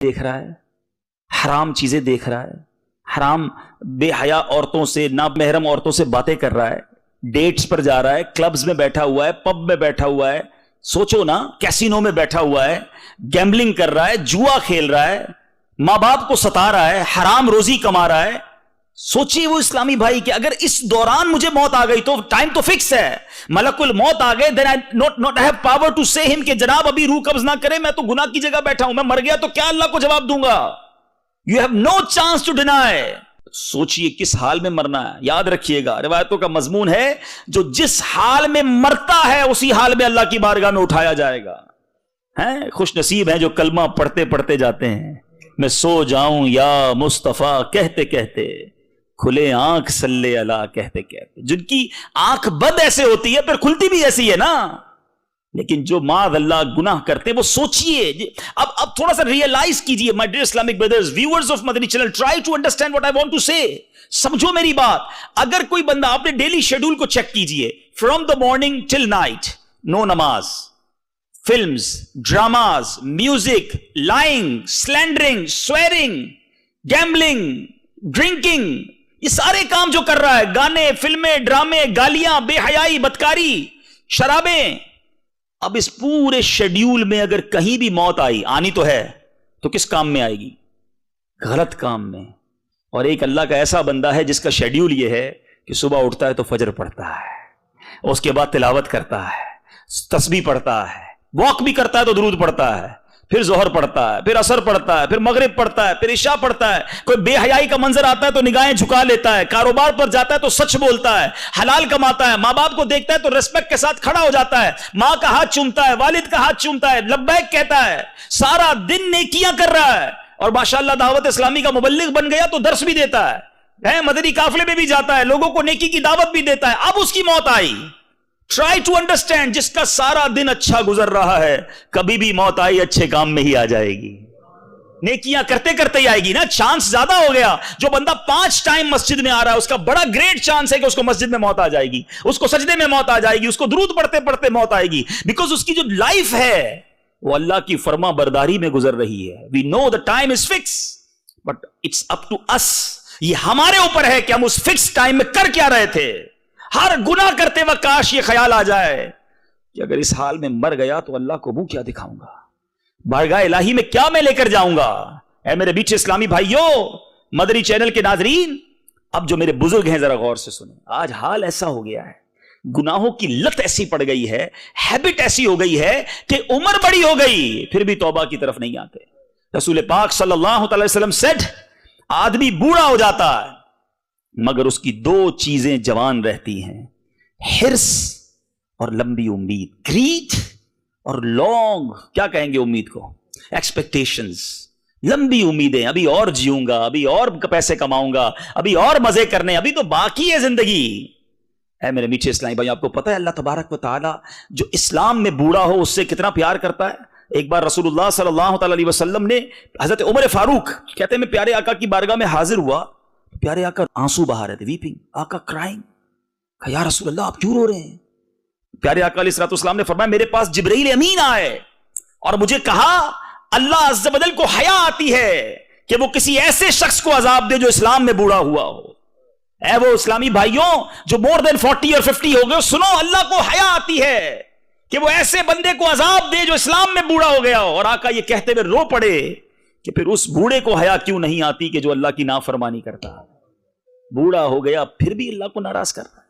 دیکھ رہا ہے، حرام چیزیں دیکھ رہا ہے، حرام بے حیا عورتوں سے، نامحرم عورتوں سے باتیں کر رہا ہے، ڈیٹس پر جا رہا ہے، کلبز میں بیٹھا ہوا ہے، پب میں بیٹھا ہوا ہے، سوچو نا کیسینو میں بیٹھا ہوا ہے، گیمبلنگ کر رہا ہے، جوا کھیل رہا ہے، ماں باپ کو ستا رہا ہے، حرام روزی کما رہا ہے. سوچیے وہ اسلامی بھائی کہ اگر اس دوران مجھے موت آ گئی تو ٹائم تو فکس ہے، ملک الموت آ گئے، then I not have power to say him کہ جناب ابھی روح قبض نہ کرے، میں تو گناہ کی جگہ بیٹھا ہوں، میں مر گیا تو کیا اللہ کو جواب دوں گا؟ You have no chance to deny. سوچئے کس حال میں مرنا ہے. یاد رکھیے گا روایتوں کا مضمون ہے جو جس حال میں مرتا ہے اسی حال میں اللہ کی بارگاہ میں اٹھایا جائے گا. خوش نصیب ہیں جو کلمہ پڑھتے پڑھتے جاتے ہیں. میں سو جاؤں یا مصطفیٰ کہتے کہتے، کھلے آنکھ صلی اللہ کہتے کہتے. جن کی آنکھ بند ایسے ہوتی ہے پھر کھلتی بھی ایسی ہے نا. لیکن جو معاذ اللہ گناہ کرتے، وہ سوچئے. اب تھوڑا سا ریئلائز کیجئے my dear Islamic brothers, viewers of Madani channel, try to understand what I want to say. سمجھو میری بات. اگر کوئی بندہ اپنے ڈیلی شیڈول کو چیک کیجئے، from the morning till night، no نماز، films, dramas, music, lying, slandering, swearing, gambling, drinking, یہ سارے کام جو کر رہا ہے، گانے، فلمیں، ڈرامے، گالیاں، بے حیائی، بدکاری، شرابیں. اب اس پورے شیڈیول میں اگر کہیں بھی موت آنی تو ہے تو کس کام میں آئے گی؟ غلط کام میں. اور ایک اللہ کا ایسا بندہ ہے جس کا شیڈیول یہ ہے کہ صبح اٹھتا ہے تو فجر پڑھتا ہے، اس کے بعد تلاوت کرتا ہے، تسبیح پڑھتا ہے، واک بھی کرتا ہے تو درود پڑھتا ہے، پھر ظہر پڑھتا ہے، پھر عصر پڑھتا ہے، پھر مغرب پڑھتا ہے، پھر عشاء پڑھتا ہے. کوئی بے حیائی کا منظر آتا ہے تو نگاہیں جھکا لیتا ہے، کاروبار پر جاتا ہے تو سچ بولتا ہے، حلال کماتا ہے، ماں باپ کو دیکھتا ہے تو ریسپیکٹ کے ساتھ کھڑا ہو جاتا ہے، ماں کا ہاتھ چومتا ہے، والد کا ہاتھ چومتا ہے، لبیک کہتا ہے، سارا دن نیکیاں کر رہا ہے. اور ماشاءاللہ دعوت اسلامی کا مبلغ بن گیا تو درس بھی دیتا ہے، مدنی قافلے میں بھی جاتا ہے، لوگوں کو نیکی کی دعوت بھی دیتا ہے. اب اس کی موت آئی. ٹرائی ٹو انڈرسٹینڈ، جس کا سارا دن اچھا گزر رہا ہے کبھی بھی موت آئی اچھے کام میں ہی آ جائے گی، نیکیاں کرتے کرتے ہی آئے گی نا. چانس زیادہ ہو گیا. جو بندہ 5 ٹائم مسجد میں آ رہا ہے اس کا بڑا گریٹ چانس ہے کہ اس کو مسجد میں موت آ جائے گی، اس کو سجدے میں موت آ جائے گی، اس کو درود پڑھتے پڑھتے موت آئے گی. بیکاز اس کی جو لائف ہے وہ اللہ کی فرما برداری میں گزر رہی ہے. We know the time is fixed but it's up to us. یہ ہمارے اوپر ہے کہ ہم اس فکس ٹائم میں کر کیا رہے تھے. ہر گناہ کرتے وقت کاش یہ خیال آ جائے کہ اگر اس حال میں مر گیا تو اللہ کو منہ کیا دکھاؤں گا، بارگاہ الہی میں کیا میں لے کر جاؤں گا. اے میرے بیچ اسلامی بھائیوں، مدنی چینل کے ناظرین، اب جو میرے بزرگ ہیں ذرا غور سے سنیں. آج حال ایسا ہو گیا ہے، گناہوں کی لت ایسی پڑ گئی ہے، ہیبٹ ایسی ہو گئی ہے کہ عمر بڑی ہو گئی پھر بھی توبہ کی طرف نہیں آتے. رسول پاک صلی اللہ علیہ وسلم said، آدمی بوڑھا ہو جاتا ہے مگر اس کی 2 چیزیں جوان رہتی ہیں، حرص اور لمبی امید. گریڈ اور لانگ، کیا کہیں گے امید کو، ایکسپیکٹیشنز، لمبی امیدیں. ابھی اور جیوں گا، ابھی اور پیسے کماؤں گا، ابھی اور مزے کرنے، ابھی تو باقی ہے زندگی. اے میرے میٹھے اسلامی بھائی، آپ کو پتہ ہے اللہ تبارک و تعالی جو اسلام میں بوڑھا ہو اس سے کتنا پیار کرتا ہے. ایک بار رسول اللہ صلی اللہ تعالی علیہ وسلم نے حضرت عمر فاروق کہتے ہیں میں پیارے آقا کی بارگاہ میں حاضر ہوا، پیارے آقا آنسو بہا رہے تھے، ویپنگ، آقا کرائنگ. کہا یا رسول اللہ آپ کیوں رو رہے ہیں؟ پیارے آقا علیہ السلام نے فرمایا میرے پاس جبرائیل امین آئے اور مجھے کہا اللہ عز و جل کو حیا آتی ہے کہ وہ کسی ایسے شخص کو عذاب دے جو اسلام میں بوڑھا ہوا ہو. اے وہ اسلامی بھائیوں جو more than 40 اور 50 ہو گئے، سنو اللہ کو حیا آتی ہے کہ وہ ایسے بندے کو عذاب دے جو اسلام میں بوڑھا ہو گیا ہو. اور آقا یہ کہتے ہوئے رو پڑے کہ پھر اس بوڑھے کو حیا کیوں نہیں آتی کہ جو اللہ کی نافرمانی کرتا ہے. بوڑھا ہو گیا پھر بھی اللہ کو ناراض کر رہا ہے.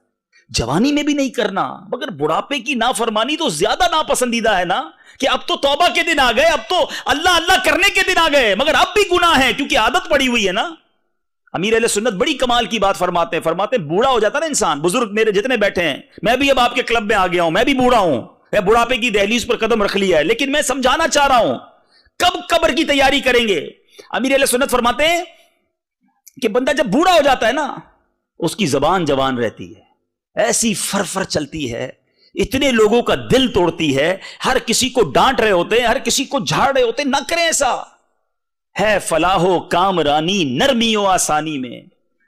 جوانی میں بھی نہیں کرنا مگر بڑھاپے کی نافرمانی تو زیادہ ناپسندیدہ ہے نا، کہ اب تو توبہ کے دن آ گئے، اب تو اللہ اللہ کرنے کے دن آ گئے مگر اب بھی گناہ ہے کیونکہ عادت پڑی ہوئی ہے نا. امیر اہل سنت بڑی کمال کی بات فرماتے ہیں بوڑھا ہو جاتا نا انسان. بزرگ میرے جتنے بیٹھے ہیں، میں بھی اب آپ کے کلب میں آ گیا ہوں، میں بھی بوڑھا ہوں، میں بڑھاپے کی دہلیز پر قدم رکھ لیا ہے، لیکن میں سمجھانا چاہ رہا ہوں کب قبر کی تیاری کریں گے. امیر اہل سنت فرماتے ہیں کہ بندہ جب بوڑھا ہو جاتا ہے نا اس کی زبان جوان رہتی ہے، ایسی فر چلتی ہے، اتنے لوگوں کا دل توڑتی ہے، ہر کسی کو ڈانٹ رہے ہوتے ہیں، ہر کسی کو جھاڑ رہے ہوتے ہیں. نہ کریں ایسا. ہے فلاح و کامرانی نرمی و آسانی میں،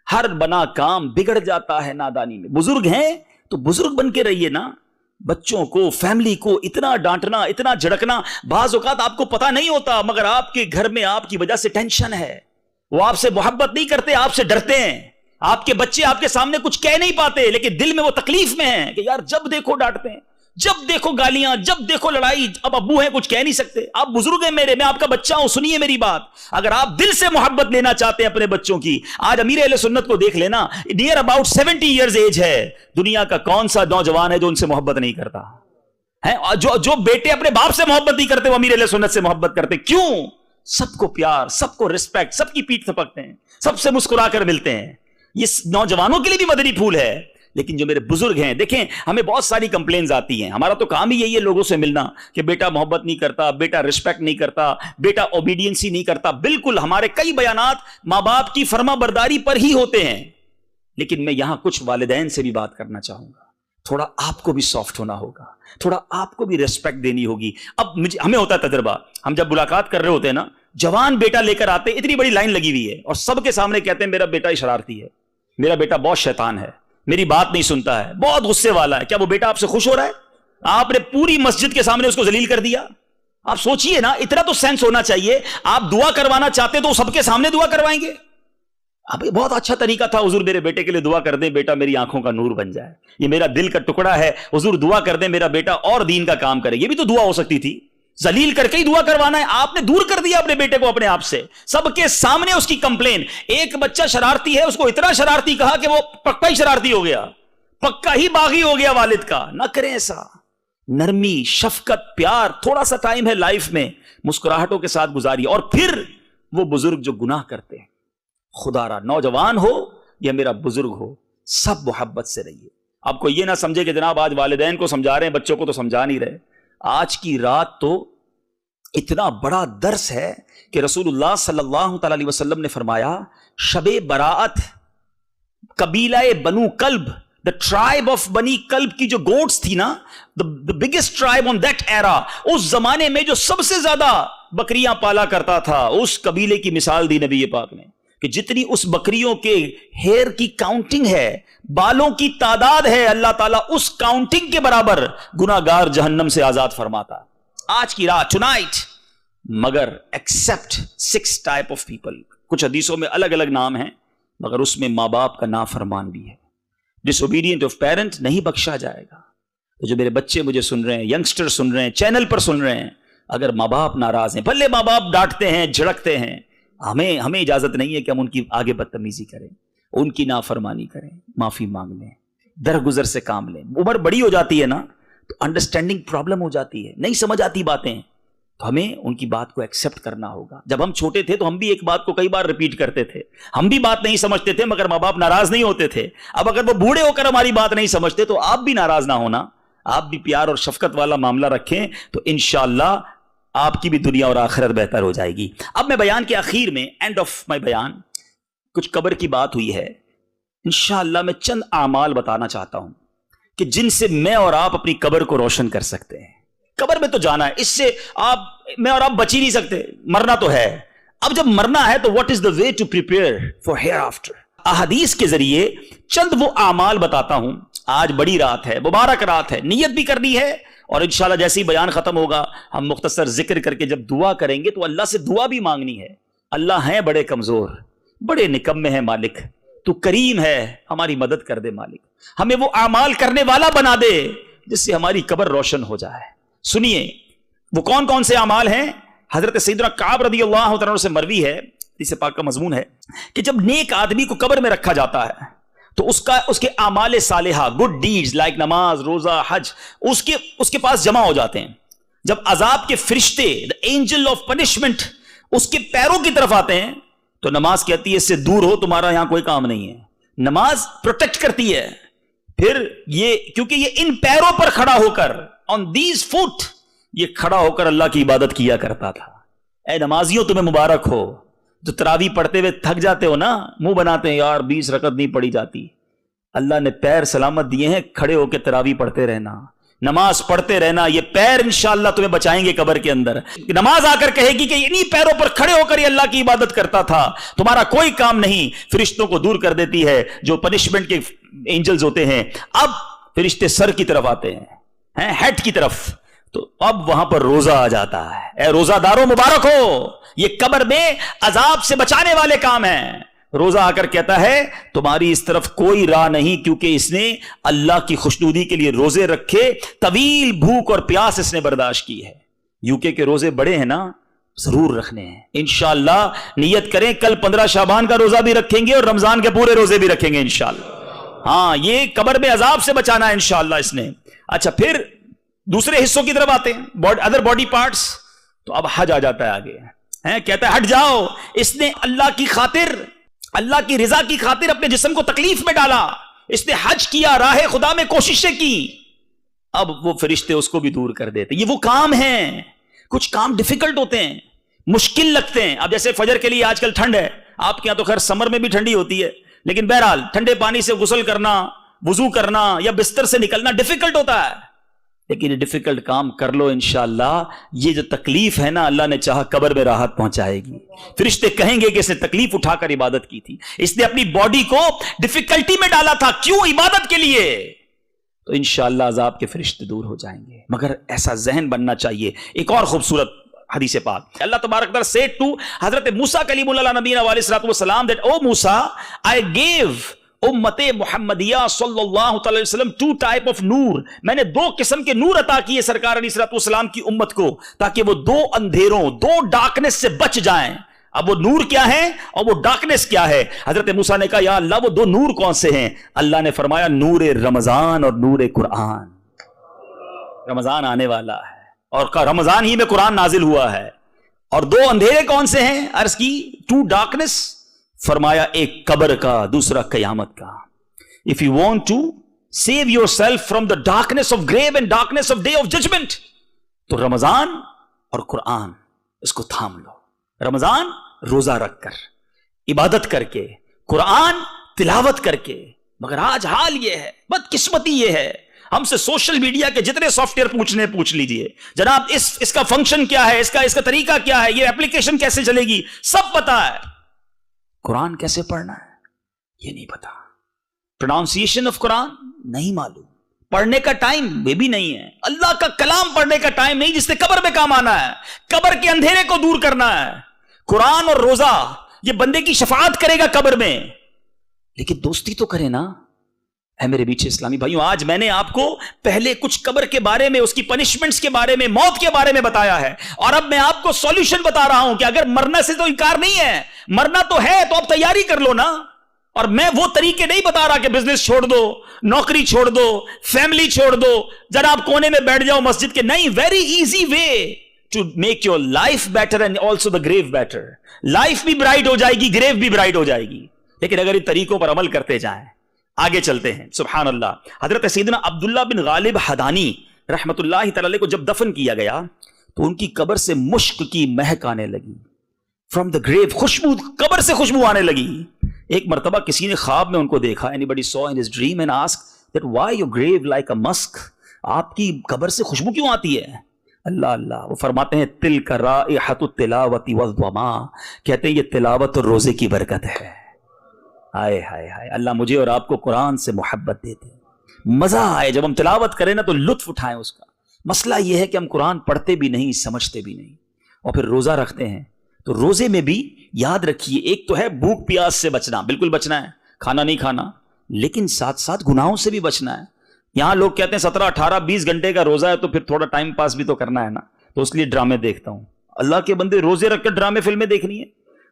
ہر بنا کام بگڑ جاتا ہے نادانی میں. بزرگ ہیں تو بزرگ بن کے رہیے نا. بچوں کو, فیملی کو اتنا ڈانٹنا, اتنا جھڑکنا, بعض اوقات آپ کو پتا نہیں ہوتا مگر آپ کے گھر میں آپ کی وجہ سے ٹینشن ہے. وہ آپ سے محبت نہیں کرتے, آپ سے ڈرتے ہیں. آپ کے بچے آپ کے سامنے کچھ کہہ نہیں پاتے لیکن دل میں وہ تکلیف میں ہیں کہ یار جب دیکھو ڈانٹتے ہیں, جب دیکھو گالیاں, جب دیکھو لڑائی. اب ابو ہیں کچھ کہہ نہیں سکتے, آپ بزرگ ہیں میرے, میں آپ کا بچہ ہوں, سنیے میری بات. اگر آپ دل سے محبت لینا چاہتے ہیں اپنے بچوں کی, آج امیر اہل سنت کو دیکھ لینا, نیئر اباؤٹ 70 ایئرز ایج ہے. دنیا کا کون سا نوجوان ہے جو ان سے محبت نہیں کرتا ہے؟ جو بیٹے اپنے باپ سے محبت نہیں کرتے وہ امیر اہل سنت سے محبت کرتے. کیوں؟ سب کو پیار, سب کو رسپیکٹ, سب کی پیٹھ تھپکتے ہیں, سب سے مسکرا کر ملتے ہیں. یہ نوجوانوں کے لیے بھی مدنی پھول ہے. لیکن جو میرے بزرگ ہیں, دیکھیں ہمیں بہت ساری کمپلینز آتی ہیں, ہمارا تو کام ہی یہی ہے لوگوں سے ملنا کہ بیٹا محبت نہیں کرتا, بیٹا رسپیکٹ نہیں کرتا, بیٹا اوبیڈینسی نہیں کرتا. بالکل, ہمارے کئی بیانات ماں باپ کی فرما برداری پر ہی ہوتے ہیں. لیکن میں یہاں کچھ والدین سے بھی بات کرنا چاہوں گا. تھوڑا آپ کو بھی سافٹ ہونا ہوگا, تھوڑا آپ کو بھی ریسپیکٹ دینی ہوگی. اب ہمیں ہوتا ہے تجربہ, ہم جب ملاقات کر رہے ہوتے ہیں نا, جوان بیٹا لے کر آتے, اتنی بڑی لائن لگی ہوئی ہے اور سب کے سامنے کہتے ہیں میرا بیٹا ہی شرارتی ہے, میرا بیٹا بہت شیطان ہے, میری بات نہیں سنتا ہے, بہت غصے والا ہے. کیا وہ بیٹا آپ سے خوش ہو رہا ہے؟ آپ نے پوری مسجد کے سامنے اس کو ذلیل کر دیا. آپ سوچئے نا, اتنا تو سینس ہونا چاہیے. آپ دعا کروانا چاہتے تو سب کے سامنے دعا کروائیں گے؟ اب یہ بہت اچھا طریقہ تھا, حضور میرے بیٹے کے لیے دعا کر دیں, بیٹا میری آنکھوں کا نور بن جائے, یہ میرا دل کا ٹکڑا ہے, حضور دعا کر دیں میرا بیٹا اور دین کا کام کرے. یہ بھی تو دعا ہو سکتی تھی. ذلیل کر کے ہی دعا کروانا ہے. آپ نے دور کر دیا اپنے بیٹے کو اپنے آپ سے, سب کے سامنے اس کی کمپلین. ایک بچہ شرارتی ہے, اس کو اتنا شرارتی کہا کہ وہ پکا ہی شرارتی ہو گیا, پکا ہی باغی ہو گیا والد کا. نہ کریں ایسا. نرمی, شفقت, پیار, تھوڑا سا ٹائم ہے لائف میں, مسکراہٹوں کے ساتھ گزاریے. اور پھر وہ بزرگ جو گناہ کرتے ہیں, خدا را نوجوان ہو یا میرا بزرگ ہو, سب محبت سے رہیے. آپ کو یہ نہ سمجھے کہ جناب آج والدین کو سمجھا رہے ہیں, بچوں کو تو سمجھا نہیں رہے. آج کی رات تو اتنا بڑا درس ہے کہ رسول اللہ صلی اللہ تعالی علیہ وسلم نے فرمایا, شب براعت قبیلہ بنو کلب, the tribe of بنی کلب کی جو گوٹس تھی نا, the biggest tribe on that era, اس زمانے میں جو سب سے زیادہ بکریاں پالا کرتا تھا, اس قبیلے کی مثال دی نبی پاک نے کہ جتنی اس بکریوں کے ہیئر کی کاؤنٹنگ ہے, بالوں کی تعداد ہے, اللہ تعالیٰ اس کاؤنٹنگ کے برابر گناہگار جہنم سے آزاد فرماتا. آج کی رات, ٹونائٹ. مگر ایکسپٹ 6 ٹائپ آف پیپل. کچھ حدیثوں میں الگ الگ نام ہیں مگر اس میں ماں باپ کا نافرمان بھی ہے. ڈس اوبیڈینٹ آف پیرنٹ نہیں بخشا جائے گا. تو جو میرے بچے مجھے سن رہے ہیں, ینگسٹر سن رہے ہیں, چینل پر سن رہے ہیں, اگر ماں باپ ناراض ہیں, بھلے ماں باپ ڈانٹتے ہیں, جھڑکتے ہیں, ہمیں اجازت نہیں ہے کہ ہم ان کی آگے بدتمیزی کریں, ان کی نافرمانی کریں. معافی مانگ لیں, درگزر سے کام لیں. عمر بڑی ہو جاتی ہے نا تو انڈرسٹینڈنگ پرابلم ہو جاتی ہے, نہیں سمجھ آتی باتیں, تو ہمیں ان کی بات کو ایکسپٹ کرنا ہوگا. جب ہم چھوٹے تھے تو ہم بھی ایک بات کو کئی بار ریپیٹ کرتے تھے, ہم بھی بات نہیں سمجھتے تھے مگر ماں باپ ناراض نہیں ہوتے تھے. اب اگر وہ بوڑھے ہو کر ہماری بات نہیں سمجھتے تو آپ بھی ناراض نہ ہونا, آپ بھی پیار اور شفقت والا معاملہ رکھیں, تو انشاءاللہ آپ کی بھی دنیا اور آخرت بہتر ہو جائے گی. اب میں بیان کے آخر میں, اینڈ آف مائی بیان, کچھ قبر کی بات ہوئی ہے, انشاءاللہ میں چند اعمال بتانا چاہتا ہوں کہ جن سے میں اور آپ اپنی قبر کو روشن کر سکتے ہیں. قبر میں تو جانا ہے, اس سے میں اور آپ بچ ہی نہیں سکتے, مرنا تو ہے. اب جب مرنا ہے تو what is the way to prepare for hereafter. احادیث کے ذریعے چند وہ اعمال بتاتا ہوں. آج بڑی رات ہے, مبارک رات ہے, نیت بھی کرنی ہے, اور انشاءاللہ جیسے ہی بیان ختم ہوگا ہم مختصر ذکر کر کے جب دعا کریں گے تو اللہ سے دعا بھی مانگنی ہے. اللہ ہیں بڑے کمزور, بڑے نکمے ہیں مالک, تو کریم ہے, ہماری مدد کر دے مالک, ہمیں وہ اعمال کرنے والا بنا دے جس سے ہماری قبر روشن ہو جائے. سنیے وہ کون کون سے اعمال ہیں. حضرت سیدنا کعب رضی اللہ تعالیٰ سے مروی ہے, حدیث پاک کا مضمون ہے کہ جب نیک آدمی کو قبر میں رکھا جاتا ہے تو اس کے اعمال صالحہ, گڈ ڈیڈز لائک نماز, روزہ, حج, اس کے پاس جمع ہو جاتے ہیں. جب عذاب کے فرشتے, the angel of punishment, اس کے پیروں کی طرف آتے ہیں تو نماز کہتی ہے اس سے دور ہو, تمہارا یہاں کوئی کام نہیں ہے. نماز پروٹیکٹ کرتی ہے. پھر یہ کیونکہ یہ ان پیروں پر کھڑا ہو کر, on these foot, یہ کھڑا ہو کر اللہ کی عبادت کیا کرتا تھا. اے نمازیوں تمہیں مبارک ہو, جو تراویح پڑھتے ہوئے تھک جاتے ہو نا, منہ بناتے ہیں یار 20 رکعت نہیں پڑھی جاتی. اللہ نے پیر سلامت دیے ہیں, کھڑے ہو کے تراویح پڑھتے رہنا, نماز پڑھتے رہنا, یہ پیر انشاءاللہ تمہیں بچائیں گے قبر کے اندر. نماز آ کر کہے گی کہ انہی پیروں پر کھڑے ہو کر یہ اللہ کی عبادت کرتا تھا, تمہارا کوئی کام نہیں. فرشتوں کو دور کر دیتی ہے جو پنشمنٹ کے اینجلز ہوتے ہیں. اب فرشتے سر کی طرف آتے ہیں, ہیں ہیڈ کی طرف. تو اب وہاں پر روزہ آ جاتا ہے. اے روزہ داروں مبارک ہو, یہ قبر میں عذاب سے بچانے والے کام ہیں. روزہ آ کر کہتا ہے تمہاری اس طرف کوئی راہ نہیں, کیونکہ اس نے اللہ کی خوشنودی کے لیے روزے رکھے, طویل بھوک اور پیاس اس نے برداشت کی ہے. یوکے کے روزے بڑے ہیں نا, ضرور رکھنے ہیں انشاءاللہ. نیت کریں کل 15 شعبان کا روزہ بھی رکھیں گے اور رمضان کے پورے روزے بھی رکھیں گے انشاءاللہ. ہاں, یہ قبر میں عذاب سے بچانا ہے انشاءاللہ اس نے. اچھا, پھر دوسرے حصوں کی طرف آتے ہیں, ادر باڈی پارٹس. تو اب حج آ جاتا ہے آگے. کہتا ہے ہٹ جاؤ, اس نے اللہ کی خاطر, اللہ کی رضا کی خاطر اپنے جسم کو تکلیف میں ڈالا, اس نے حج کیا, راہ خدا میں کوششیں کی. اب وہ فرشتے اس کو بھی دور کر دیتے. یہ وہ کام ہیں, کچھ کام ڈیفیکلٹ ہوتے ہیں, مشکل لگتے ہیں. اب جیسے فجر کے لیے آج کل ٹھنڈ ہے, آپ کے یہاں تو خیر سمر میں بھی ٹھنڈی ہوتی ہے, لیکن بہرحال ٹھنڈے پانی سے غسل کرنا, وضو کرنا یا بستر سے نکلنا ڈیفیکلٹ ہوتا ہے. لیکن یہ ڈیفیکلٹ کام کر لو انشاءاللہ, یہ جو تکلیف ہے نا اللہ نے چاہا قبر میں راحت پہنچائے گی. فرشتے کہیں گے کہ اس نے تکلیف اٹھا کر عبادت کی تھی, اس نے اپنی باڈی کو ڈیفیکلٹی میں ڈالا تھا, کیوں؟ عبادت کے لیے. تو انشاءاللہ عذاب کے فرشتے دور ہو جائیں گے. مگر ایسا ذہن بننا چاہیے. ایک اور خوبصورت حدیث پاک, اللہ تبارک تعالیٰ said to حضرت موسیٰ کلیم اللہ نبینا علیہ السلام that O Musa, I gave امت محمدیہ صلی اللہ علیہ وسلم 2 type of نور, میں نے 2 قسم کے نور عطا کیے سرکار علیہ السلام کی امت کو, تاکہ وہ 2 اندھیروں, 2 ڈارکنس سے بچ جائیں. اب وہ نور کیا ہے اور وہ ڈارکنس کیا ہے؟ حضرت موسیٰ نے کہا یا اللہ وہ 2 نور کون سے ہیں؟ اللہ نے فرمایا نور رمضان اور نور قرآن. رمضان آنے والا ہے اور رمضان ہی میں قرآن نازل ہوا ہے. اور 2 اندھیرے کون سے ہیں؟ عرض کی 2 ڈارکنس, فرمایا ایک قبر کا, دوسرا قیامت کا. If you want to save yourself from the darkness of grave and darkness of day of judgment, تو رمضان اور قرآن اس کو تھام لو. رمضان روزہ رکھ کر, عبادت کر کے, قرآن تلاوت کر کے. مگر آج حال یہ ہے, بدقسمتی یہ ہے, ہم سے سوشل میڈیا کے جتنے سافٹ ویئر پوچھ لیجئے, جناب اس کا فنکشن کیا ہے, اس کا طریقہ کیا ہے, یہ اپلیکیشن کیسے چلے گی, سب پتا ہے. قرآن کیسے پڑھنا ہے یہ نہیں پتا, پروننسیشن آف قرآن نہیں معلوم, پڑھنے کا ٹائم وہ بھی نہیں ہے, اللہ کا کلام پڑھنے کا ٹائم نہیں جس سے قبر میں کام آنا ہے, قبر کے اندھیرے کو دور کرنا ہے. قرآن اور روزہ یہ بندے کی شفاعت کرے گا قبر میں, لیکن دوستی تو کرے نا. اے میرے بیچے اسلامی بھائیوں, آج میں نے آپ کو پہلے کچھ قبر کے بارے میں, اس کی پنشمنٹس کے بارے میں, موت کے بارے میں بتایا ہے, اور اب میں آپ کو سولوشن بتا رہا ہوں کہ اگر مرنا سے تو انکار نہیں ہے, مرنا تو ہے تو اب تیاری کر لو نا. اور میں وہ طریقے نہیں بتا رہا کہ بزنس چھوڑ دو, نوکری چھوڑ دو, فیملی چھوڑ دو, ذرا آپ کونے میں بیٹھ جاؤ مسجد کے. نہیں, very easy way to make your life better and also the grave better. Life بھی برائٹ ہو جائے گی, گریو بھی برائٹ ہو جائے گی. لیکن اگر ان طریقوں پر عمل کرتے جائیں, آگے چلتے ہیں. سبحان اللہ. حضرت سیدنا عبداللہ بن غالب حدانی رحمت اللہ تعالی کو جب دفن کیا گیا تو ان کی قبر سے مشک کی مہک آنے لگی. فرام دا گریو, خوشبو, قبر سے خوشبو آنے لگی. ایک مرتبہ کسی نے خواب میں ان کو دیکھا, anybody saw in his dream and asked that why your grave like a musk, آپ کی قبر سے خوشبو کیوں آتی ہے؟ اللہ اللہ. وہ فرماتے ہیں تلک رائحۃ التلاوۃ والضما, کہتے ہیں یہ تلاوت اور روزے کی برکت ہے. ہائے ہائے ہائے, اللہ مجھے اور آپ کو قرآن سے محبت دیتے, مزہ آئے جب ہم تلاوت کریں نا تو لطف اٹھائیں اس کا. مسئلہ یہ ہے کہ ہم قرآن پڑھتے بھی نہیں, سمجھتے بھی نہیں, اور پھر روزہ رکھتے ہیں. تو روزے میں بھی یاد رکھیے, ایک تو ہے بھوک پیاس سے بچنا, بالکل بچنا ہے, کھانا نہیں کھانا, لیکن ساتھ ساتھ گناہوں سے بھی بچنا ہے. یہاں لوگ کہتے ہیں 17, 18, 20 گھنٹے کا روزہ ہے تو پھر تھوڑا ٹائم پاس بھی تو کرنا ہے نا, تو اس لیے ڈرامے دیکھتا ہوں. اللہ کے بندے, روزے رکھ کر ڈرامے فلمیں دیکھنی ہے؟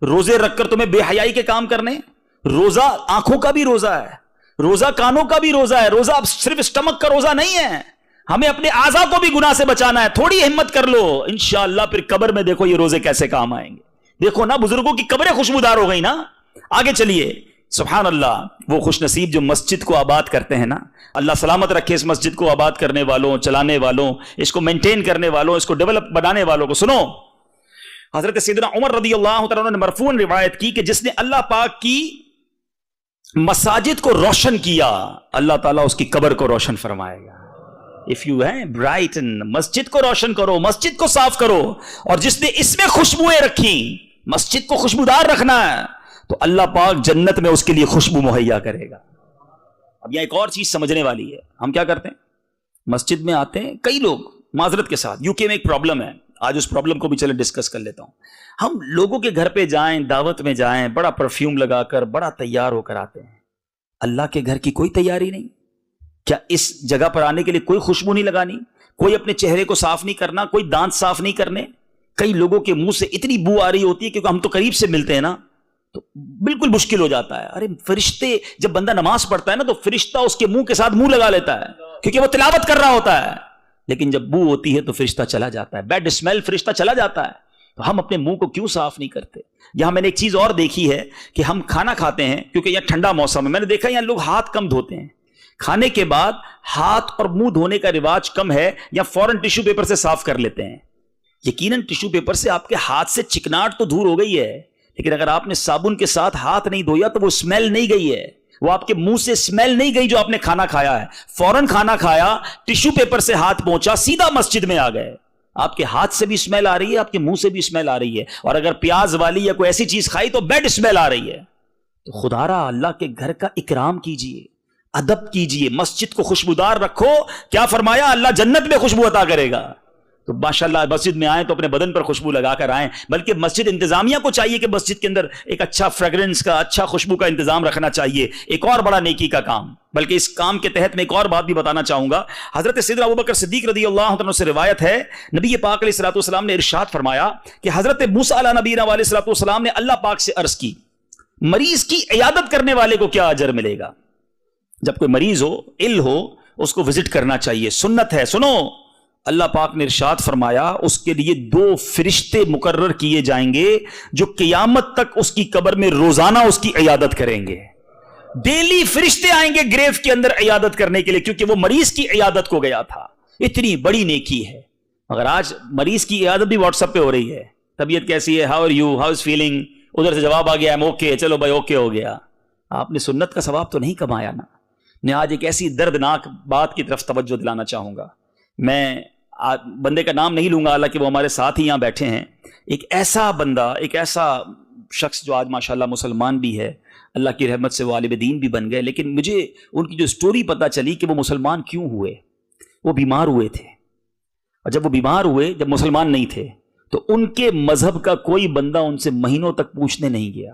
روزے رکھ کر تمہیں بے حیائی کے کام کرنے؟ روزہ آنکھوں کا بھی روزہ ہے, روزہ کانوں کا بھی روزہ ہے. روزہ صرف اسٹمک کا روزہ نہیں ہے, ہمیں اپنے اعضاء کو بھی گناہ سے بچانا ہے. تھوڑی ہمت کر لو, انشاءاللہ پھر قبر میں دیکھو یہ روزے کیسے کام آئیں گے. دیکھو نا, بزرگوں کی قبریں خوشبودار ہو گئی نا. آگے چلیے. سبحان اللہ. وہ خوش نصیب جو مسجد کو آباد کرتے ہیں نا, اللہ سلامت رکھے اس مسجد کو آباد کرنے والوں, چلانے والوں, اس کو مینٹین کرنے والوں, اس کو ڈیولپ بنانے والوں کو. سنو, حضرت سیدنا عمر رضی اللہ تعالیٰ نے مرفوعاً روایت کی کہ جس نے اللہ پاک کی مساجد کو روشن کیا, اللہ تعالیٰ اس کی قبر کو روشن فرمائے گا. If you brighten, مسجد کو روشن کرو, مسجد کو صاف کرو, اور جس نے اس میں خوشبوئیں رکھی, مسجد کو خوشبودار رکھنا ہے, تو اللہ پاک جنت میں اس کے لیے خوشبو مہیا کرے گا. اب یہاں ایک اور چیز سمجھنے والی ہے. ہم کیا کرتے ہیں, مسجد میں آتے ہیں کئی لوگ معذرت کے ساتھ، یو کے میں ایک پرابلم ہے، آج اس پرابلم کو بھی چلے ڈسکس کر لیتا ہوں. ہم لوگوں کے گھر پہ جائیں، دعوت میں جائیں، بڑا پرفیوم لگا کر بڑا تیار ہو کر آتے ہیں. اللہ کے گھر کی کوئی تیاری نہیں. کیا اس جگہ پر آنے کے لیے کوئی خوشبو نہیں لگانی، کوئی اپنے چہرے کو صاف نہیں کرنا، کوئی دانت صاف نہیں کرنے؟ کئی لوگوں کے منہ سے اتنی بو آ رہی ہوتی ہے کیونکہ ہم تو قریب سے ملتے ہیں نا، تو بالکل مشکل ہو جاتا ہے. ارے فرشتے، جب بندہ نماز پڑھتا ہے نا تو فرشتہ اس کے منہ کے ساتھ منہ لگا لیتا ہے کیونکہ وہ تلاوت کر رہا ہوتا ہے، لیکن جب بو ہوتی ہے تو فرشتہ چلا جاتا ہے، بیڈ اسمیل فرشتہ چلا جاتا ہے. تو ہم اپنے منہ کو کیوں صاف نہیں کرتے؟ یہاں میں نے ایک چیز اور دیکھی ہے کہ ہم کھانا کھاتے ہیں کیونکہ یہاں ٹھنڈا موسم ہے، میں نے دیکھا یہاں لوگ ہاتھ کم دھوتے ہیں. کھانے کے بعد ہاتھ اور منہ دھونے کا رواج کم ہے، یا فوراً ٹیشو پیپر سے صاف کر لیتے ہیں. یقیناً ٹیشو پیپر سے آپ کے ہاتھ سے چکناٹ تو دور ہو گئی ہے، لیکن اگر آپ نے صابن کے ساتھ ہاتھ نہیں دھویا تو وہ اسمیل نہیں گئی ہے، وہ آپ کے منہ سے اسمیل نہیں گئی جو آپ نے کھانا کھایا ہے. فوراً کھانا کھایا، ٹیشو پیپر سے ہاتھ پہنچا، سیدھا مسجد میں آ گئے. آپ کے ہاتھ سے بھی اسمیل آ رہی ہے، آپ کے منہ سے بھی اسمیل آ رہی ہے، اور اگر پیاز والی یا کوئی ایسی چیز کھائی تو بیڈ اسمیل آ رہی ہے. تو خدا را اللہ کے گھر کا اکرام کیجئے، ادب کیجئے، مسجد کو خوشبودار رکھو. کیا فرمایا؟ اللہ جنت میں خوشبو عطا کرے گا. تو ماشاءاللہ مسجد میں آئیں تو اپنے بدن پر خوشبو لگا کر آئیں، بلکہ مسجد انتظامیہ کو چاہیے کہ مسجد کے اندر ایک اچھا فریگرنس کا، اچھا خوشبو کا انتظام رکھنا چاہیے. ایک اور بڑا نیکی کا کام، بلکہ اس کام کے تحت میں ایک اور بات بھی بتانا چاہوں گا. حضرت سیدنا ابوبکر صدیق رضی اللہ عنہ سے روایت ہے، نبی پاک علیہ الصلوۃ والسلام نے ارشاد فرمایا کہ حضرت موسیٰ علیہ نبینا علیہ الصلوۃ والسلام نے اللہ پاک سے عرض کی، مریض کی عیادت کرنے والے کو کیا اجر ملے گا؟ جب کوئی مریض ہو، عل ہو، اس کو وزٹ کرنا چاہیے، سنت ہے. سنو، اللہ پاک نے ارشاد فرمایا اس کے لیے 2 فرشتے مقرر کیے جائیں گے جو قیامت تک اس کی قبر میں روزانہ اس کی عیادت کریں گے. ڈیلی فرشتے آئیں گے گریو کے اندر عیادت کرنے کے لیے، کیونکہ وہ مریض کی عیادت کو گیا تھا. اتنی بڑی نیکی ہے. مگر آج مریض کی عیادت بھی واٹس ایپ پہ ہو رہی ہے، طبیعت کیسی ہے، how are you, how is feeling, ادھر سے جواب آ گیا ایم اوکے، چلو بھائی اوکے ہو گیا. آپ نے سنت کا ثواب تو نہیں کمایا نا. میں آج ایک ایسی دردناک بات کی طرف توجہ دلانا چاہوں گا. میں بندے کا نام نہیں لوں گا، حالانکہ وہ ہمارے ساتھ ہی یہاں بیٹھے ہیں. ایک ایسا بندہ، ایک ایسا شخص جو آج ماشاءاللہ مسلمان بھی ہے، اللہ کی رحمت سے وہ عالم دین بھی بن گئے، لیکن مجھے ان کی جو سٹوری پتہ چلی کہ وہ مسلمان کیوں ہوئے. وہ بیمار ہوئے تھے، اور جب وہ بیمار ہوئے، جب مسلمان نہیں تھے، تو ان کے مذہب کا کوئی بندہ ان سے مہینوں تک پوچھنے نہیں گیا.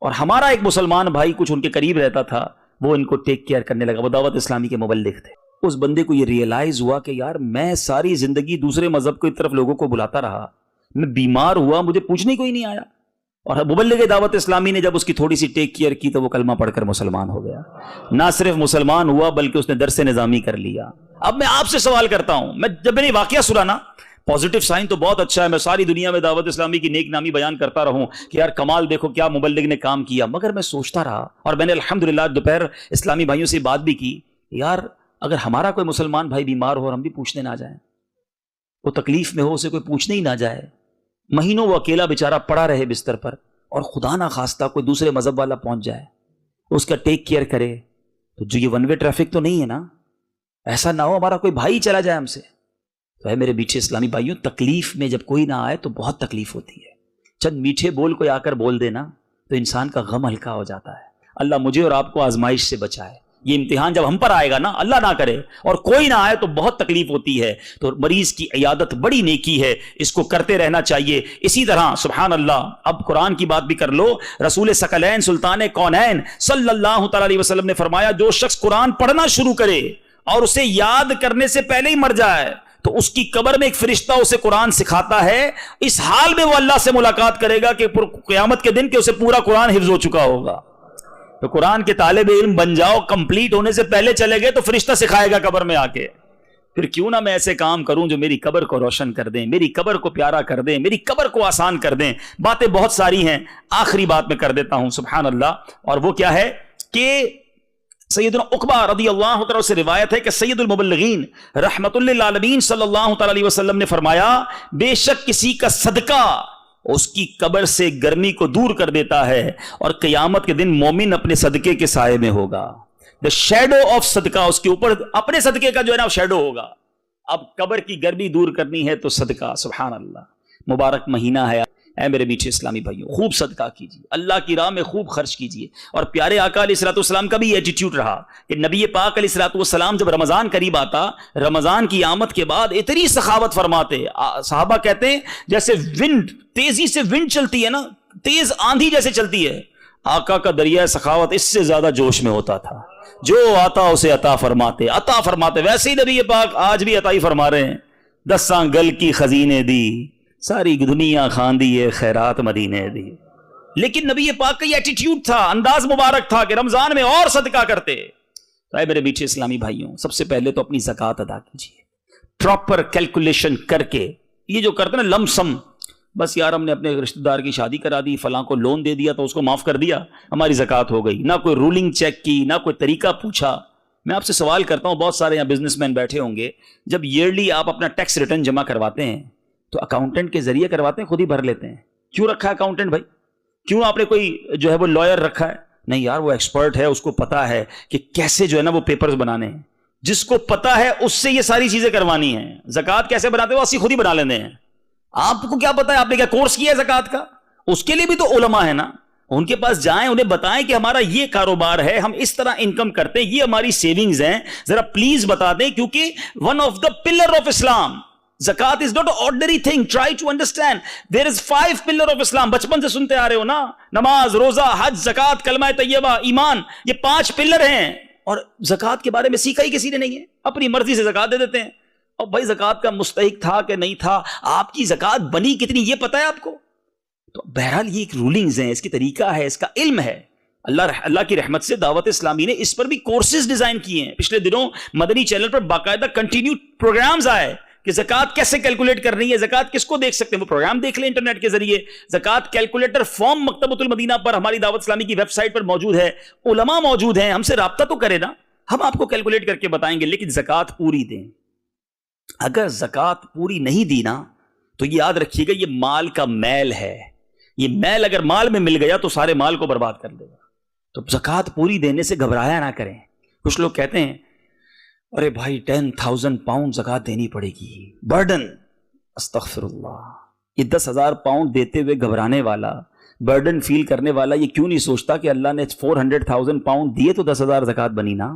اور ہمارا ایک مسلمان بھائی کچھ ان کے قریب رہتا تھا، وہ ان کو ٹیک کیئر کرنے لگا. وہ دعوت اسلامی کے مبلغ تھے. اس بندے کو یہ ریئلائز ہوا کہ یار میں ساری زندگی دوسرے مذہب کی طرف لوگوں کو بلاتا رہا، میں بیمار ہوا، مجھے پوچھنے کوئی نہیں آیا. اور مبلغ دعوت اسلامی نے جب اس کی تھوڑی سی ٹیک کیئر کی تو وہ کلمہ پڑھ کر مسلمان ہو گیا. نہ صرف مسلمان ہوا بلکہ اس نے درس نظامی کر لیا. اب میں آپ سے سوال کرتا ہوں، جب میں نے واقعہ سنا نا، پازیٹیو سائن تو بہت اچھا ہے، میں ساری دنیا میں دعوت اسلامی کی نیک نامی بیان کرتا رہوں کہ یار کمال دیکھو کیا مبلغ نے کام کیا. مگر میں سوچتا رہا، اور میں نے الحمدللہ دوپہر اسلامی بھائیوں سے بات بھی کی، یار اگر ہمارا کوئی مسلمان بھائی بیمار ہو اور ہم بھی پوچھنے نہ جائیں، وہ تکلیف میں ہو، اسے کوئی پوچھنے ہی نہ جائے، مہینوں وہ اکیلا بیچارہ پڑا رہے بستر پر، اور خدا نہ خواستہ کوئی دوسرے مذہب والا پہنچ جائے، اس کا ٹیک کیئر کرے، تو جو یہ ون وے ٹریفک تو نہیں ہے نا؟ ایسا نہ ہو ہمارا کوئی بھائی چلا جائے ہم سے. تو ہے میرے میٹھے اسلامی بھائیوں، تکلیف میں جب کوئی نہ آئے تو بہت تکلیف ہوتی ہے. چند میٹھے بول کوئی آ کر بول دینا تو انسان کا غم ہلکا ہو جاتا ہے. اللہ مجھے اور آپ کو آزمائش سے بچائے. یہ امتحان جب ہم پر آئے گا نا، اللہ نہ کرے، اور کوئی نہ آئے تو بہت تکلیف ہوتی ہے. تو مریض کی عیادت بڑی نیکی ہے، اس کو کرتے رہنا چاہیے. اسی طرح سبحان اللہ، اب قرآن کی بات بھی کر لو. رسول ثقلین سلطان کونین صلی اللہ تعالی علیہ وسلم نے فرمایا، جو شخص قرآن پڑھنا شروع کرے اور اسے یاد کرنے سے پہلے ہی مر جائے تو اس کی قبر میں ایک فرشتہ اسے قرآن سکھاتا ہے. اس حال میں وہ اللہ سے ملاقات کرے گا کہ قیامت کے دن کہ اسے پورا قرآن حفظ ہو چکا ہوگا. تو قرآن کے طالب علم بن جاؤ، کمپلیٹ ہونے سے پہلے چلے گئے تو فرشتہ سکھائے گا قبر میں آ کے. پھر کیوں نہ میں ایسے کام کروں جو میری قبر کو روشن کر دیں، میری قبر کو پیارا کر دیں، میری قبر کو آسان کر دیں. باتیں بہت ساری ہیں، آخری بات میں کر دیتا ہوں سبحان اللہ. اور وہ کیا ہے کہ سیدنا عقبہ رضی اللہ عنہ سے روایت ہے کہ سید المبلغین رحمت للعالمین صلی اللہ تعالی علیہ وسلم نے فرمایا، بے شک کسی کا صدقہ اس کی قبر سے گرمی کو دور کر دیتا ہے، اور قیامت کے دن مومن اپنے صدقے کے سائے میں ہوگا. دا شیڈو آف صدقہ، اس کے اوپر اپنے صدقے کا جو ہے نا شیڈو ہوگا. اب قبر کی گرمی دور کرنی ہے تو صدقہ، سبحان اللہ. مبارک مہینہ ہے، اے میرے میٹھے اسلامی بھائیوں، خوب صدقہ کیجیے، اللہ کی راہ میں خوب خرچ کیجیے. اور پیارے آقا علیہ الصلوۃ والسلام کا بھی یہ ایٹیٹیوڈ رہا کہ نبی پاک علیہ الصلوۃ والسلام جب رمضان قریب آتا، رمضان کی آمد کے بعد اتنی سخاوت فرماتے، صحابہ کہتے ہیں جیسے ونڈ، تیزی سے ونڈ چلتی ہے نا، تیز آندھی جیسے چلتی ہے، آقا کا دریائے سخاوت اس سے زیادہ جوش میں ہوتا تھا. جو آتا اسے عطا فرماتے، عطا فرماتے. ویسے ہی نبی پاک آج بھی عطا ہی فرما رہے ہیں. 10 گل کی خزینے دی، ساری دنیا خاندی ہے خیرات مدینے دی. لیکن نبی پاک کا یہ ایٹیٹیوڈ تھا، انداز مبارک تھا کہ رمضان میں اور صدقہ کرتے. اے میرے میٹھے اسلامی بھائیوں، سب سے پہلے تو اپنی زکوٰۃ ادا کیجیے پراپر کیلکولیشن کر کے. یہ جو کرتے نا لم سم، بس یار ہم نے اپنے رشتہ دار کی شادی کرا دی، فلاں کو لون دے دیا تو اس کو معاف کر دیا، ہماری زکوٰۃ ہو گئی. نہ کوئی رولنگ چیک کی، نہ کوئی طریقہ پوچھا. میں آپ سے سوال کرتا ہوں، بہت سارے یہاں بزنس مین بیٹھے ہوں گے، جب ایئرلی آپ اپنا ٹیکس ریٹرن جمع کرواتے ہیں تو اکاؤنٹنٹ کے ذریعے کرواتے ہیں، خود ہی بھر لیتے ہیں؟ کیوں رکھا ہے اکاؤنٹنٹ بھائی؟ کیوں آپ نے کوئی جو ہے وہ لائر رکھا ہے؟ نہیں یار، وہ ایکسپرٹ ہے، اس کو پتا ہے کہ کیسے جو ہے نا وہ پیپرز بنانے ہیں. جس کو پتا ہے اس سے یہ ساری چیزیں کروانی ہیں. زکوٰۃ کیسے بناتے ہو اسی خود ہی بنا لیتے ہیں. آپ کو کیا پتا ہے؟ آپ نے کیا کورس کیا ہے زکوٰۃ کا؟ اس کے لیے بھی تو علماء ہے نا، ان کے پاس جائیں، انہیں بتائیں کہ ہمارا یہ کاروبار ہے، ہم اس طرح انکم کرتے ہیں، یہ ہماری سیونگز ہیں، ذرا پلیز بتا دیں. کیونکہ one of the pillar of Islam زکوٰۃ is not ordinary thing. Try to understand there is 5 pillar of Islam. بچپن سے سنتے آ رہے ہو نا، نماز، روزہ، حج، زکوٰۃ، کلمہ طیبہ، ایمان، یہ 5 پلر ہیں. اور زکوٰۃ کے بارے میں سیکھا ہی کسی نے نہیں ہے، اپنی مرضی سے زکوٰۃ دے دیتے ہیں. اور بھائی زکوٰۃ کا مستحق تھا کہ نہیں تھا، آپ کی زکوٰۃ بنی کتنی یہ پتا ہے آپ کو؟ تو بہرحال یہ ایک رولنگز ہیں، اس کی طریقہ ہے، اس کا علم ہے. اللہ کی رحمت سے دعوت اسلامی نے اس پر بھی کورسز ڈیزائن کیے ہیں. پچھلے دنوں مدنی چینل پر باقاعدہ کنٹینیو پروگرامز آئے کہ زکوٰۃ کیسے کیلکولیٹ کرنی ہے، زکوٰۃ کس کو دیکھ سکتے ہیں، وہ پروگرام دیکھ لیں انٹرنیٹ کے ذریعے. زکوٰۃ کیلکولیٹر فارم مکتبۃ المدینہ پر ہماری دعوت اسلامی کی ویب سائٹ پر موجود ہے. علماء موجود ہیں، ہم سے رابطہ تو کرے نا، ہم آپ کو کیلکولیٹ کر کے بتائیں گے. لیکن زکوٰۃ پوری دیں. اگر زکوٰۃ پوری نہیں دی نا تو یہ یاد رکھیے گا، یہ مال کا میل ہے. یہ میل اگر مال میں مل گیا تو سارے مال کو برباد کر دے گا. تو زکوٰۃ پوری دینے سے گھبرایا نہ کریں. کچھ لوگ کہتے ہیں ارے بھائی 10,000 پاؤنڈ زکوٰۃ دینی پڑے گی، برڈن. استغفر اللہ. یہ 10,000 پاؤنڈ دیتے ہوئے گھبرانے والا، برڈن فیل کرنے والا، یہ کیوں نہیں سوچتا کہ اللہ نے 400,000 پاؤنڈ دیے تو 10,000 زکوٰۃ بنی نا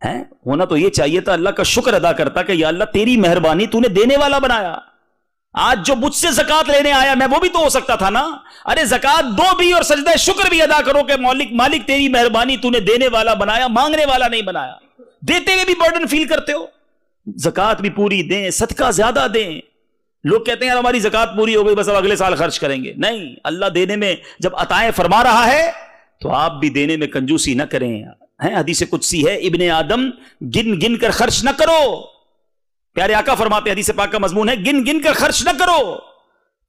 ہے؟ ہونا تو یہ چاہیے تھا اللہ کا شکر ادا کرتا کہ یا اللہ تیری مہربانی، تو نے دینے والا بنایا. آج جو مجھ سے زکوٰۃ لینے آیا میں وہ بھی تو ہو سکتا تھا نا. ارے زکوٰۃ دو بھی اور سجدہ شکر بھی ادا کرو کہ مالک تیری مہربانی، تو نے دینے والا بنایا، مانگنے والا نہیں بنایا. دیتے ہوئے بھی برڈن فیل کرتے ہو. زکوٰۃ بھی پوری دیں، صدقہ زیادہ دیں. لوگ کہتے ہیں ہماری زکوٰۃ پوری ہو گئی بس اب اگلے سال خرچ کریں گے. نہیں، اللہ دینے میں جب عطائیں فرما رہا ہے تو آپ بھی دینے میں کنجوسی نہ کریں. حدیث قدسی ہے، ابن آدم گن گن کر خرچ نہ کرو. پیارے آقا فرماتے ہیں، حدیث پاک کا مضمون ہے، گن گن کر خرچ نہ کرو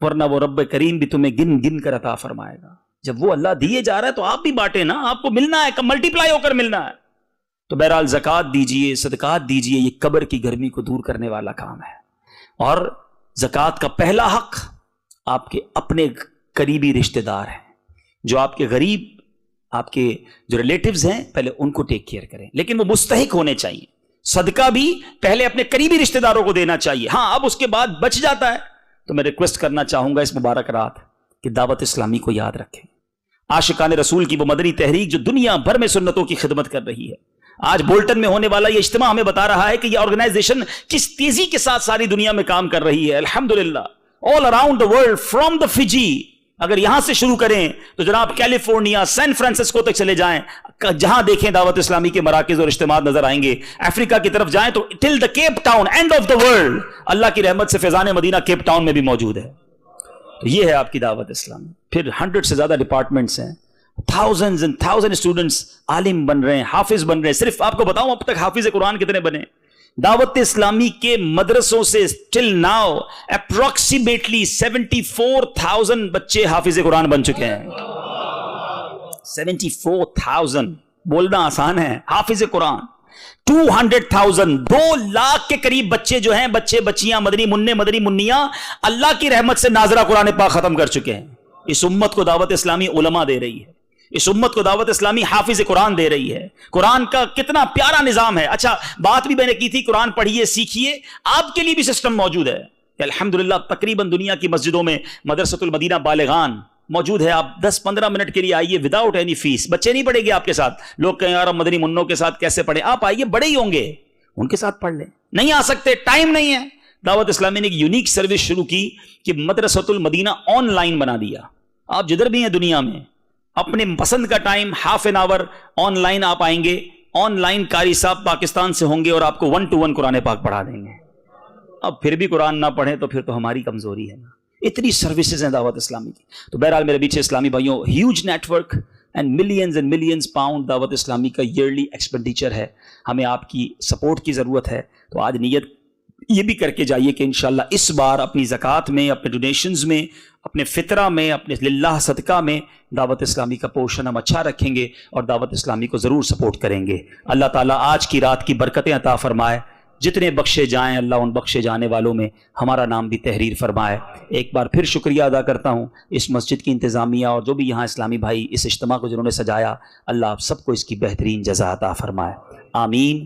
ورنہ وہ رب کریم بھی تمہیں گن گن کر عطا فرمائے گا. جب وہ اللہ دیے جا رہا ہے تو آپ بھی بانٹیں نا، آپ کو ملنا ہے، ملٹی پلائی ہو کر ملنا ہے. تو بہرحال زکوٰۃ دیجئے، صدقات دیجئے، یہ قبر کی گرمی کو دور کرنے والا کام ہے. اور زکوٰۃ کا پہلا حق آپ کے اپنے قریبی رشتہ دار ہیں، جو آپ کے غریب، آپ کے جو ریلیٹیوز ہیں، پہلے ان کو ٹیک کیئر کریں، لیکن وہ مستحق ہونے چاہیے. صدقہ بھی پہلے اپنے قریبی رشتہ داروں کو دینا چاہیے. ہاں اب اس کے بعد بچ جاتا ہے تو میں ریکویسٹ کرنا چاہوں گا اس مبارک رات کہ دعوت اسلامی کو یاد رکھیں. عاشقان رسول کی وہ مدنی تحریک جو دنیا بھر میں سنتوں کی خدمت کر رہی ہے. آج بولٹن میں ہونے والا یہ اجتماع ہمیں بتا رہا ہے کہ یہ آرگنائزیشن کس تیزی کے ساتھ ساری دنیا میں کام کر رہی ہے. الحمدللہ all around the world from the Fiji. اگر یہاں سے شروع کریں تو جناب کیلیفورنیا، سین فرانسسکو تک چلے جائیں، جہاں دیکھیں دعوت اسلامی کے مراکز اور اجتماعات نظر آئیں گے. افریقہ کی طرف جائیں تو till the Cape Town, end of the world. اللہ کی رحمت سے فیضان مدینہ کیپ ٹاؤن میں بھی موجود ہے. تو یہ ہے آپ کی دعوت اسلامی. پھر 100 سے زیادہ ڈپارٹمنٹس ہیں، thousands and thousands اسٹوڈنٹس عالم بن رہے ہیں، حافظ بن رہے ہیں. صرف آپ کو بتاؤں اب تک حافظ قرآن کتنے بنے؟ دعوت اسلامی کے مدرسوں سے ٹل ناؤ اپروکسیمیٹلی 74,000 بچے حافظ قرآن بن چکے ہیں. 74,000 بولنا آسان ہے. حافظ قرآن 200,000 2 لاکھ کے قریب بچے جو ہیں، بچے بچیاں، مدنی منع مدنی منیاں، اللہ کی رحمت سے ناظرہ قرآن پاک ختم کر چکے ہیں. اس امت کو دعوت اسلامی علماء دے رہی ہے، اس امت کو دعوت اسلامی حافظ قرآن دے رہی ہے. قرآن کا کتنا پیارا نظام ہے. اچھا بات بھی میں نے کی تھی، قرآن پڑھیے سیکھیے، آپ کے لیے بھی سسٹم موجود ہے. الحمدللہ تقریباً دنیا کی مسجدوں میں مدرسۃ المدینہ بالغان موجود ہے. آپ 10-15 منٹ کے لیے آئیے وداؤٹ اینی فیس. بچے نہیں پڑھیں گے آپ کے ساتھ. لوگ کہیں یار مدنی منوں کے ساتھ کیسے پڑھیں؟ آپ آئیے, بڑے ہی ہوں گے, ان کے ساتھ پڑھ لیں. نہیں آ سکتے, ٹائم نہیں ہے. دعوت اسلامی نے ایک یونیک سروس شروع کی کہ مدرسۃ المدینہ آن لائن بنا دیا. آپ جدھر بھی ہیں دنیا میں اپنے پسند کا time half an hour on line آپ آئیں گے. آن لائن قاری صاحب پاکستان سے ہوں گے اور آپ کو 1 to 1 قرآن پاک پڑھا دیں گے. اب پھر بھی قرآن نہ پڑھیں تو پھر تو ہماری کمزوری ہے نا. اتنی سروسز ہیں دعوت اسلامی کی. تو بہرحال میرے پیچھے اسلامی بھائیوں, huge network and millions pound دعوت اسلامی کا ایئرلی ایکسپینڈیچر ہے. ہمیں آپ کی سپورٹ کی ضرورت ہے. تو آج نیت یہ بھی کر کے جائیے کہ انشاءاللہ اس بار اپنی زکوٰۃ میں, اپنے ڈونیشنز میں, اپنے فطرہ میں, اپنے للہ صدقہ میں دعوت اسلامی کا پورشن ہم اچھا رکھیں گے اور دعوت اسلامی کو ضرور سپورٹ کریں گے. اللہ تعالیٰ آج کی رات کی برکتیں عطا فرمائے. جتنے بخشے جائیں اللہ ان بخشے جانے والوں میں ہمارا نام بھی تحریر فرمائے. ایک بار پھر شکریہ ادا کرتا ہوں اس مسجد کی انتظامیہ اور جو بھی یہاں اسلامی بھائی اس اجتماع کو جنہوں نے سجایا, اللہ آپ سب کو اس کی بہترین جزا عطا فرمائے. آمین.